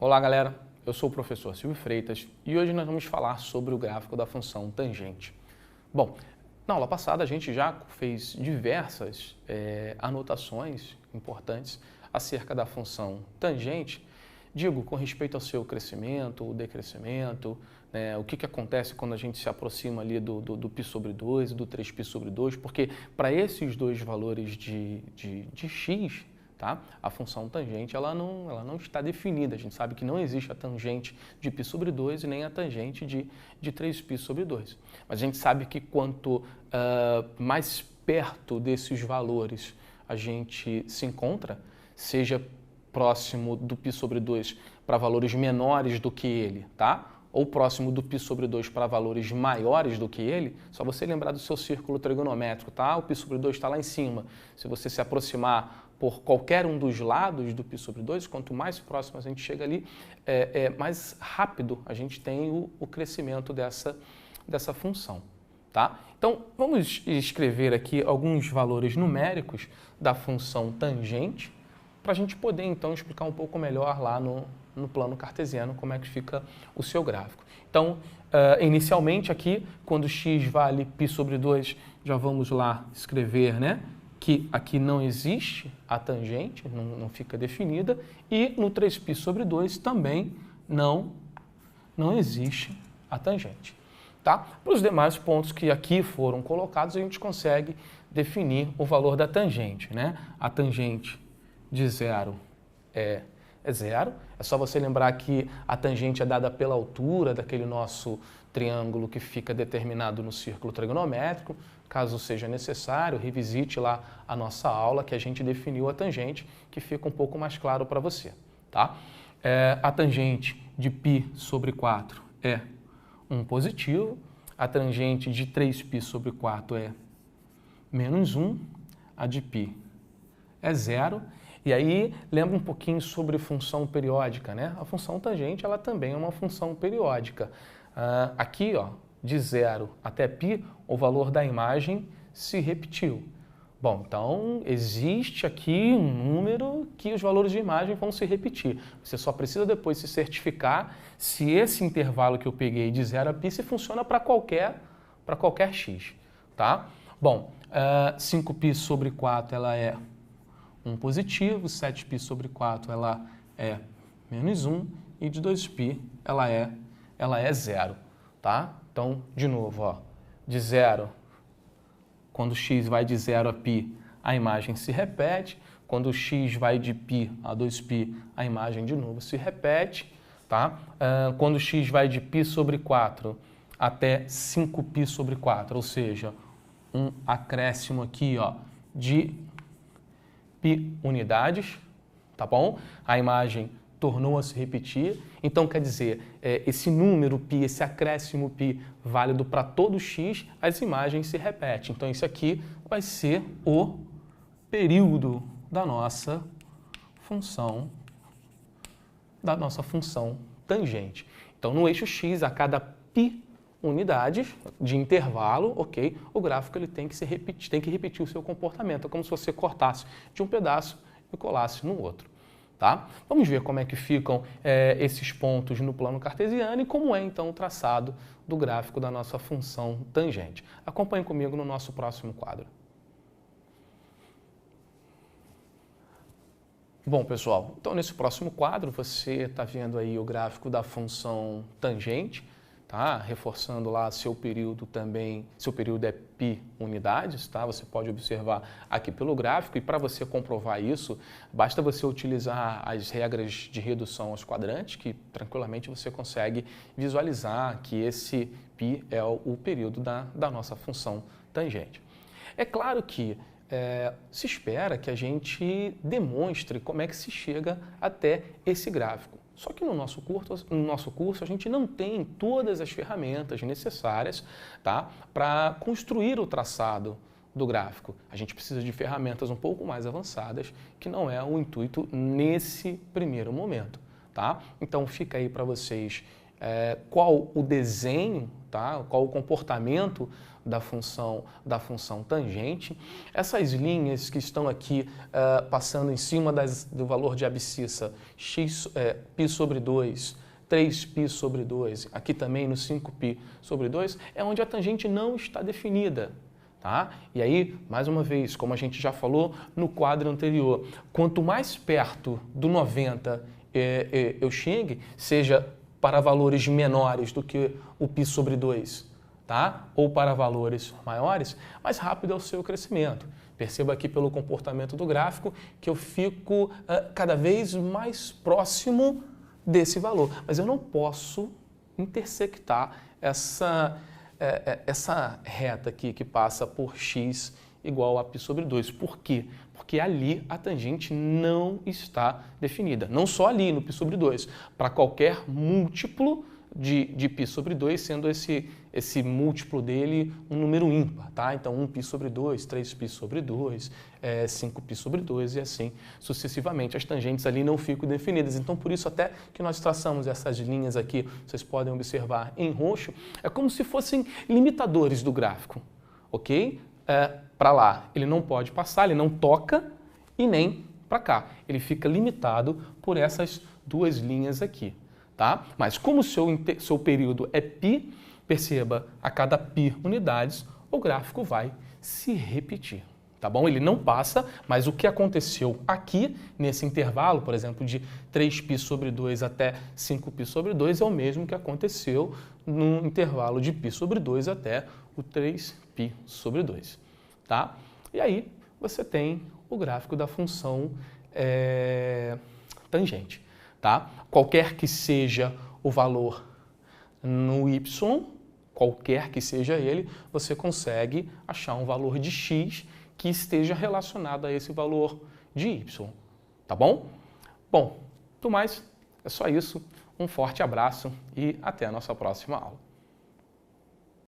Olá galera, eu sou o professor Silvio Freitas e hoje nós vamos falar sobre o gráfico da função tangente. Bom, na aula passada a gente já fez diversas anotações importantes acerca da função tangente, digo, com respeito ao seu crescimento, o decrescimento, né, o que acontece quando a gente se aproxima ali do π sobre 2 e do 3π sobre 2, porque para esses dois valores de x, tá? A função tangente ela não está definida. A gente sabe que não existe a tangente de π sobre 2 e nem a tangente de 3π sobre 2. Mas a gente sabe que quanto mais perto desses valores a gente se encontra, seja próximo do π sobre 2 para valores menores do que ele, tá? Ou próximo do π sobre 2 para valores maiores do que ele, só você lembrar do seu círculo trigonométrico, tá? O π sobre 2 está lá em cima. Se você se aproximar por qualquer um dos lados do π sobre 2, quanto mais próximo a gente chega ali, mais rápido a gente tem o crescimento dessa função, tá? Então, vamos escrever aqui alguns valores numéricos da função tangente, para a gente poder, então, explicar um pouco melhor lá no plano cartesiano como é que fica o seu gráfico. Então, inicialmente aqui, quando x vale π sobre 2, já vamos lá escrever, né, que aqui não existe a tangente, não fica definida, e no 3π sobre 2 também não existe a tangente. Tá? Para os demais pontos que aqui foram colocados, a gente consegue definir o valor da tangente, né? A tangente de 0 é 0. É só você lembrar que a tangente é dada pela altura daquele nosso triângulo que fica determinado no círculo trigonométrico. Caso seja necessário, revisite lá a nossa aula que a gente definiu a tangente, que fica um pouco mais claro para você. Tá? A tangente de π sobre 4 é 1 positivo, a tangente de 3π sobre 4 é menos 1, a de π é 0. E aí, lembra um pouquinho sobre função periódica, né? A função tangente, ela também é uma função periódica. Aqui, ó, de 0 até π, o valor da imagem se repetiu. Bom, então, existe aqui um número que os valores de imagem vão se repetir. Você só precisa depois se certificar se esse intervalo que eu peguei de 0 a π se funciona para qualquer x, tá? Bom, 5π sobre 4, ela é 1 positivo, 7π sobre 4 ela é menos 1 e de 2π ela é 0, tá? Então, de novo, ó, de 0, quando x vai de 0 a π, a imagem se repete. Quando x vai de π a 2π, a imagem de novo se repete, tá? Quando x vai de π sobre 4 até 5π sobre 4, ou seja, um acréscimo aqui, ó, de π unidades, tá bom? A imagem tornou a se repetir. Então, quer dizer, esse número π, esse acréscimo π válido para todo x, as imagens se repetem. Então, isso aqui vai ser o período da nossa função tangente. Então, no eixo x, a cada π unidades de intervalo, ok, o gráfico ele tem que repetir o seu comportamento. É como se você cortasse de um pedaço e colasse no outro. Tá? Vamos ver como é que ficam esses pontos no plano cartesiano e como é então o traçado do gráfico da nossa função tangente. Acompanhe comigo no nosso próximo quadro. Bom, pessoal, então nesse próximo quadro você está vendo aí o gráfico da função tangente, tá? Reforçando lá seu período também, seu período é π unidades, tá? Você pode observar aqui pelo gráfico e para você comprovar isso, basta você utilizar as regras de redução aos quadrantes, que tranquilamente você consegue visualizar que esse π é o período da nossa função tangente. É claro que se espera que a gente demonstre como é que se chega até esse gráfico. Só que no nosso curso a gente não tem todas as ferramentas necessárias, tá, para construir o traçado do gráfico. A gente precisa de ferramentas um pouco mais avançadas, que não é o intuito nesse primeiro momento. Tá? Então fica aí para vocês qual o desenho, tá? Qual o comportamento da função tangente. Essas linhas que estão aqui passando em cima do valor de abscissa π sobre 2, 3π sobre 2, aqui também no 5π sobre 2, é onde a tangente não está definida. Tá? E aí, mais uma vez, como a gente já falou no quadro anterior, quanto mais perto do 90 eu chegue, seja para valores menores do que o π sobre 2, tá? Ou para valores maiores, mais rápido é o seu crescimento. Perceba aqui pelo comportamento do gráfico que eu fico cada vez mais próximo desse valor, mas eu não posso intersectar essa reta aqui que passa por x igual a π sobre 2. Por quê? Porque ali a tangente não está definida. Não só ali no π sobre 2, para qualquer múltiplo de π sobre 2, sendo esse múltiplo dele um número ímpar, tá? Então 1π sobre 2, 3π sobre 2, 5π sobre 2 e assim sucessivamente. As tangentes ali não ficam definidas, então por isso até que nós traçamos essas linhas aqui, vocês podem observar em roxo, é como se fossem limitadores do gráfico, ok? Para lá ele não pode passar, ele não toca e nem para cá, ele fica limitado por essas duas linhas aqui. Tá? Mas como o seu período é π, perceba, a cada π unidades, o gráfico vai se repetir. Tá bom? Ele não passa, mas o que aconteceu aqui, nesse intervalo, por exemplo, de 3π sobre 2 até 5π sobre 2, é o mesmo que aconteceu no intervalo de π sobre 2 até o 3π sobre 2. Tá? E aí você tem o gráfico da função tangente. Tá? Qualquer que seja o valor no y, qualquer que seja ele, você consegue achar um valor de x que esteja relacionado a esse valor de y. Tá bom? Bom, do mais, é só isso. Um forte abraço e até a nossa próxima aula.